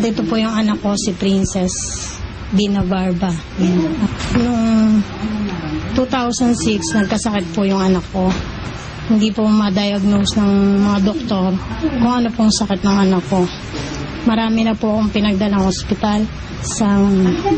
At ito po yung anak ko, si Princess Dina Barba. Noong 2006, nagkasakit po yung anak ko. Hindi po ma-diagnose ng mga doktor kung ano pong sakit ng anak ko. Marami na po akong pinagdalang ospital sa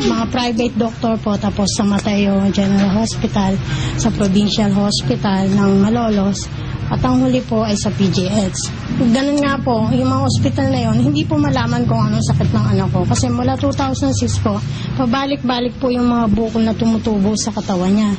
mga private doctor po, tapos sa Mateo General Hospital, sa Provincial Hospital ng Malolos, at ang huli po ay sa PGH. Ganun nga po, yung mga ospital na yon, hindi po malaman kung anong sakit ng anak ko. Kasi mula 2006 po, pabalik-balik po yung mga bukol na tumutubo sa katawan niya,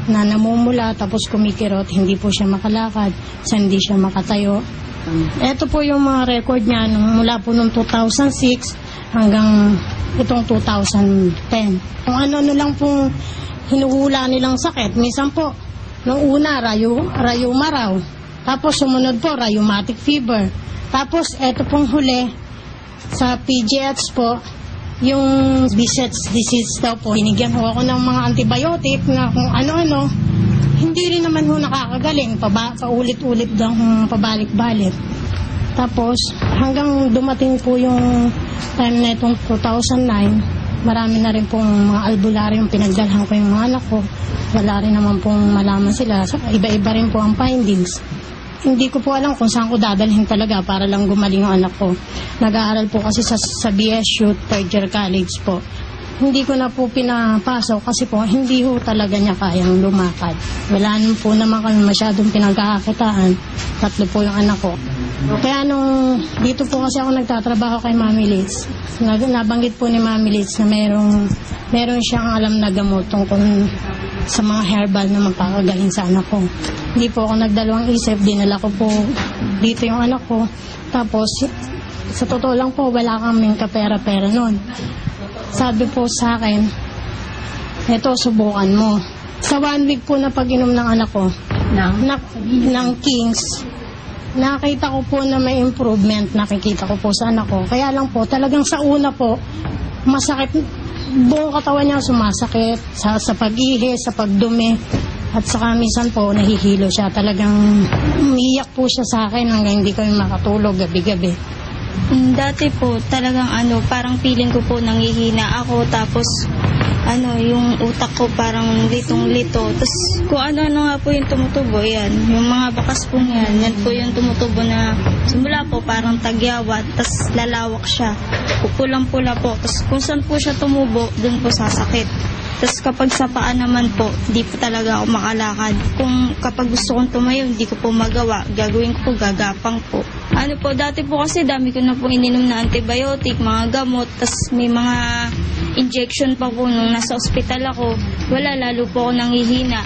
na namumula tapos kumikirot, hindi po siya makalakad, hindi siya makatayo. Ito po yung mga record niya mula po noong 2006 hanggang itong 2010. Kung ano-ano lang pong hinuhula nilang sakit. Minsan po, noong una, rayuma raw. Tapos sumunod po, rheumatic fever. Tapos ito pong huli, sa PGH po, yung Behçet's disease daw po. Binigyan ho ako ng mga antibiotic na kung ano-ano. Hindi rin naman ho nakakagaling. Paulit-ulit daw pabalik-balik. Tapos hanggang dumating po yung time na itong 2009, marami na rin pong mga albularyo pinagdalhan ko yung mga anak ko. Wala rin naman pong malaman sila. Iba-iba rin po ang findings. Hindi ko po alam kung saan ko dadalhin talaga para lang gumaling ang anak ko. Nag-aaral po kasi sa BSU Third Year College po. Hindi ko na po pinapasok kasi po hindi ho talaga niya kayang lumakad. Wala po naman kami masyadong pinagkakakitaan. 3 po yung anak ko. Kaya nung dito po kasi ako nagtatrabaho kay Mami Liz, nabanggit po ni Mami Liz na meron siyang alam na gamot tungkol sa mga herbal na magpapagaling sa anak ko. Hindi po ako nagdalawang isip, dinala ko po dito yung anak ko. Tapos sa totoo lang po, wala kaming kapera-pera noon. Sabi po sa akin, eto, subukan mo. Sa 1 week po na pag-inom ng anak ko, ng Kings, nakita ko po na may improvement, nakikita ko po sa anak ko. Kaya lang po, talagang sa una po, masakit, buong katawan niya sumasakit, sa pag-ihi, sa pagdumi, at saka minsan po, nahihilo siya. Talagang umiiyak po siya sa akin hanggang hindi kami makatulog gabi-gabi. Dati po talagang parang feeling ko po nanghihina ako, tapos yung utak ko parang litong-lito. Tapos kung ano-ano nga po yung tumutubo, yan. Yung mga bakas po yan po yung tumutubo na simula po parang tagyawat, tapos lalawak siya. Pulang-pula po. Tapos kung saan po siya tumubo, dun po sasakit. Tapos kapag sa paa naman po, di po talaga ako makalakad. Kapag gusto kong tumayo, hindi ko po magawa. Gagawin ko po, gagapang po. Dati po kasi dami ko na po ininom na antibiotic, mga gamot, tapos may mga injection pa po nung nasa ospital ako. Wala, lalo po ako nanghihina.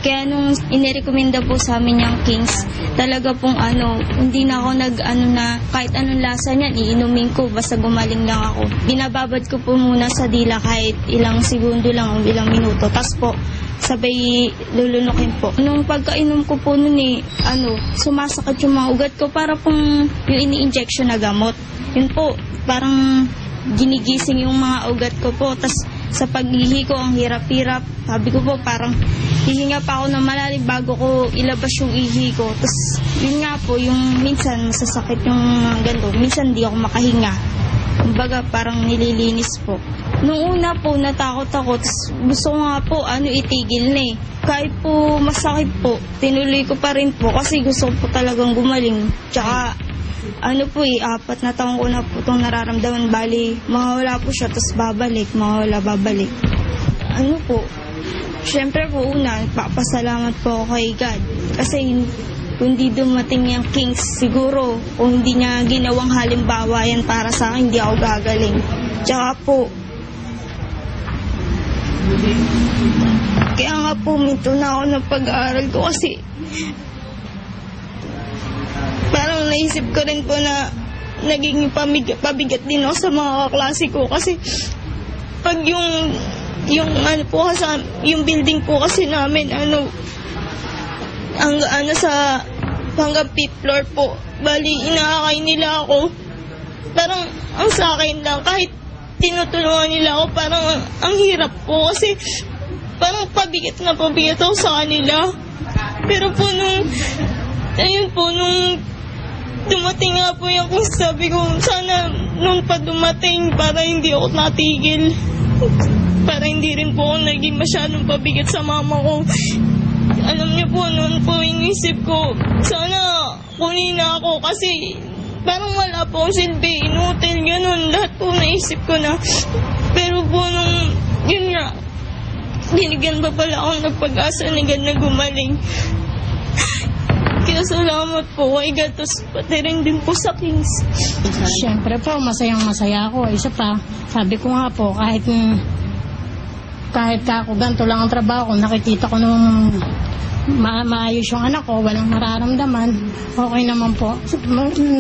Kaya nung inirekomenda po sa amin yung Kings, talaga pong hindi na ako na kahit anong lasa niyan, iinumin ko, basta gumaling lang ako. Binababad ko po muna sa dila kahit ilang segundo lang o ilang minuto. Tapos po, sabay lulunukin po. Nung pagkainom ko po nun sumasakit yung mga ugat ko para pong yung ini-injection na gamot. Yun po, parang ginigising yung mga ugat ko po. Tapos sa paghihi ko, ang hirap-hirap. Sabi ko po, parang hihinga pa ako ng malalim bago ko ilabas yung ihi ko. Tapos yun nga po, yung minsan masasakit yung ganito. Minsan di ako makahinga. Kumbaga parang nililinis po. Nung una po, natakot ako. Tapos gusto ko nga po, itigil na eh. Kahit po masakit po, tinuloy ko pa rin po kasi gusto ko po talagang gumaling. Tsaka 4 na taon ko na po itong nararamdaman. Bali, mawala po siya, tapos babalik, babalik. Siyempre po una, papasalamat po ako kay God. Kasi kung hindi dumating yung Kings, siguro, kung hindi niya ginawang halimbawa yan para sa akin, hindi ako gagaling. Tsaka po, kaya nga po, minto na ako ng pag-aaral ko kasi parang naisip ko rin po na naging pabigat din ako sa mga kaklase ko kasi pag yung building po kasi namin hanggang 5th floor po, bali inaakay nila ako, parang ang sa akin lang kahit tinutulungan nila ako, parang ang hirap po kasi parang pabigat ako sa kanila. Pero po nung dumating nga po yung kung sabi ko, sana nung pa dumating para hindi ako natigil. Para hindi rin po ako naging masyadong pabigat sa mama ko. Alam niyo po, noon po inisip ko, sana kunin na ako kasi parang wala po akong silbi, inutil, ganun. Lahat po naisip ko na. Pero po nung, yun nga, binigyan pa pala ako ng pag-asa ni God na gumaling. Kaya salamat po kay God, pati rin din po sa Kings. Siyempre po, masayang-masaya ako. Isa pa, sabi ko nga po, kahit ako ganito lang ang trabaho ko, nakikita ko nung maayos yung anak ko, walang mararamdaman, okay naman po.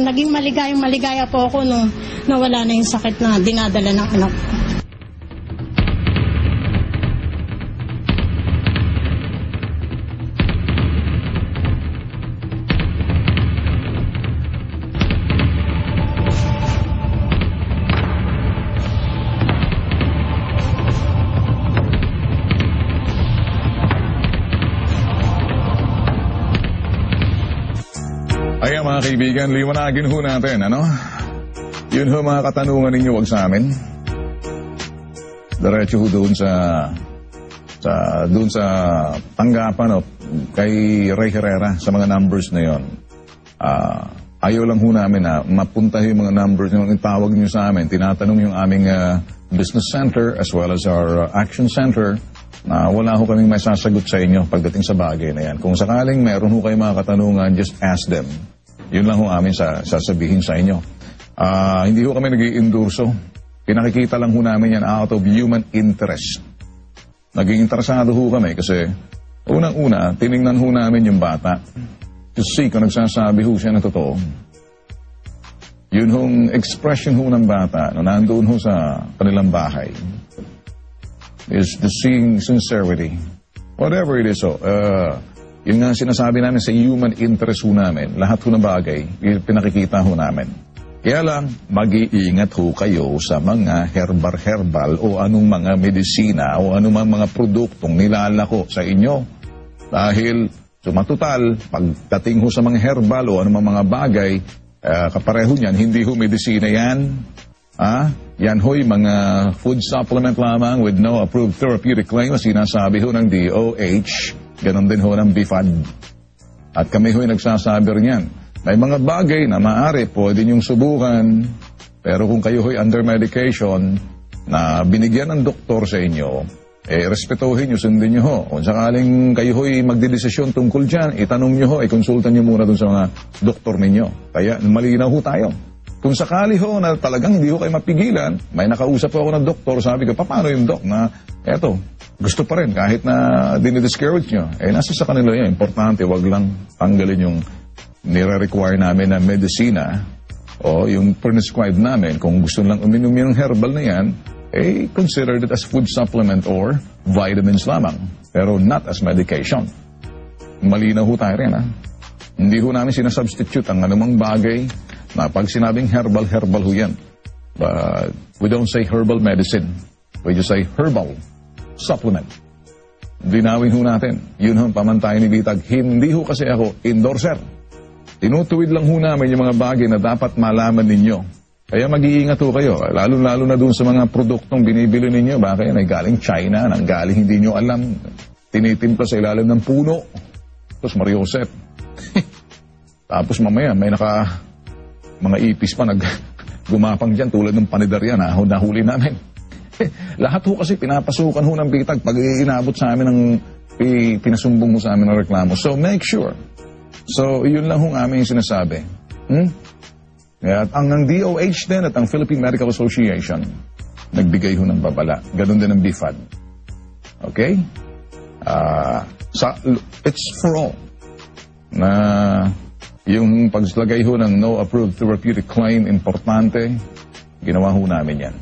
Naging maligaya po ako nung nawala na yung sakit na dinadala ng anak ko. Ayan mga kaibigan, liwanagin ho natin, ano? Yun ho mga katanungan ninyo, wag sa amin. Diretso ho doon sa tanggapan kay Ray Herrera sa mga numbers na yon. Ayaw lang ho namin na mapunta yung mga numbers yung itawag nyo sa amin. Tinatanong yung aming business center as well as our action center na wala ho kaming may sasagot sa inyo pagdating sa bagay na yan. Kung sakaling meron ho kayong mga katanungan, just ask them. Yun lang ho amin sasabihin sa inyo. Hindi ho kami nag-i-endorso. Pinakikita lang ho namin yan out of human interest. Naging interesado ho kami kasi unang-una, tiningnan ho namin yung bata. To see kung nagsasabi ho siya na totoo. Yun hong expression ho ng bata na nandoon ho sa kanilang bahay is the seeing sincerity. Whatever it is, yun nga sinasabi namin sa human interest ho namin. Lahat ho ng bagay, pinakikita ho namin. Kaya lang, mag-iingat ho kayo sa mga herbal o anong mga medisina o anong mga produktong nilalako sa inyo. Dahil, sumatotal, pagdating ho sa mga herbal o anong mga bagay, kapareho niyan, hindi ho medisina yan. Yan ho'y mga food supplement lamang with no approved therapeutic claim. Sinasabi ho ng DOH, ganon din ho ng BIFAD. At kami ho'y nagsasabi rin yan. May mga bagay na maaari pwede niyong subukan, pero kung kayo ho'y under medication na binigyan ng doktor sa inyo, respetuhin nyo, sundin nyo ho. Kung sakaling kayo ho'y magdedesisyon tungkol dyan, itanong nyo ho, konsultan nyo muna dun sa mga doktor ninyo. Kaya malinaw ho tayo. Kung sakali ho na talagang hindi ho kayo mapigilan, may nakausap po ako ng doktor, sabi ko, paano yung dok na, eto, gusto pa rin kahit na dinidiscourage nyo. Nasa sa kanila yan. Importante, wag lang tanggalin yung nire-require namin na medisina o yung prescribed namin. Kung gusto lang uminom yung herbal na yan, consider it as food supplement or vitamins lamang. Pero not as medication. Malinaw ho tayo rin, Hindi ho namin sinasubstitute ang anumang bagay na pag sinabing herbal ho yan. But we don't say herbal medicine. We just say herbal supplement. Dinawin ho natin. Yun ho ang pamantayan ni Bitag. Hindi ho kasi ako endorser. Tinutuwid lang ho namin yung mga bagay na dapat malaman ninyo. Kaya mag-iingat ho kayo. Lalo na dun sa mga produktong binibili ninyo. Baka yan ay galing China, nang galing hindi nyo alam. Tinitimpla sa ilalim ng puno. Tapos Mariosep. Tapos mamaya may mga ipis pa gumapang dyan tulad ng panidarya na nahuli namin. Lahat ho kasi pinapasukan ho ng Bitag pag inabot sa amin ng pinasumbong mo sa amin ng reklamo. So make sure. So yun lang ho aming sinasabi. At ang DOH din at ang Philippine Medical Association nagbigay ho ng babala. Ganon din ang BIFAD. Okay? It's for all. Na yung pagslagay ho ng no approved therapeutic claim, importante, ginawa ho namin yan.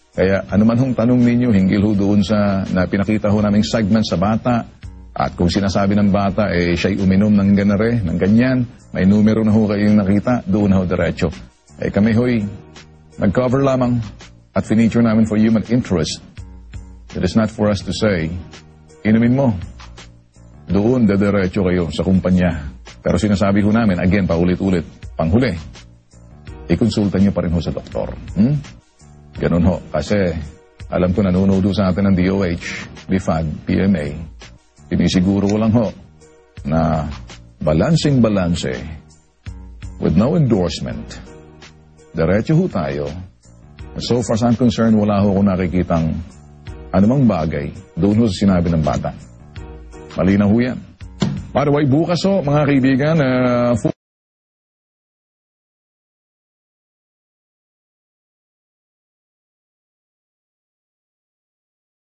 Kaya anuman hong tanong ninyo, hinggil ho doon sa na pinakita ho naming segment sa bata, at kung sinasabi ng bata, siya'y uminom ng ganare, ng ganyan, may numero na ho kayong nakita, doon ho diretso. Kami ho'y nag-cover lamang at feature namin for human interest. It is not for us to say, inumin mo, doon diretso kayo sa kumpanya. Pero sinasabi ho namin, again, paulit-ulit, panghuli, ikonsulta niyo pa rin ho sa doktor. Ganun ho. Kasi alam ko nanonood ho sa atin ng DOH, BIFAD, PMA. Sinisiguro ko lang ho na balansing-balanse with no endorsement. Diretso ho tayo. So far as I'm concerned, wala ho akong nakikitang anumang bagay doon ho sa sinabi ng bata. Malinaw ho yan. By the way, bukas ho, mga kaibigan,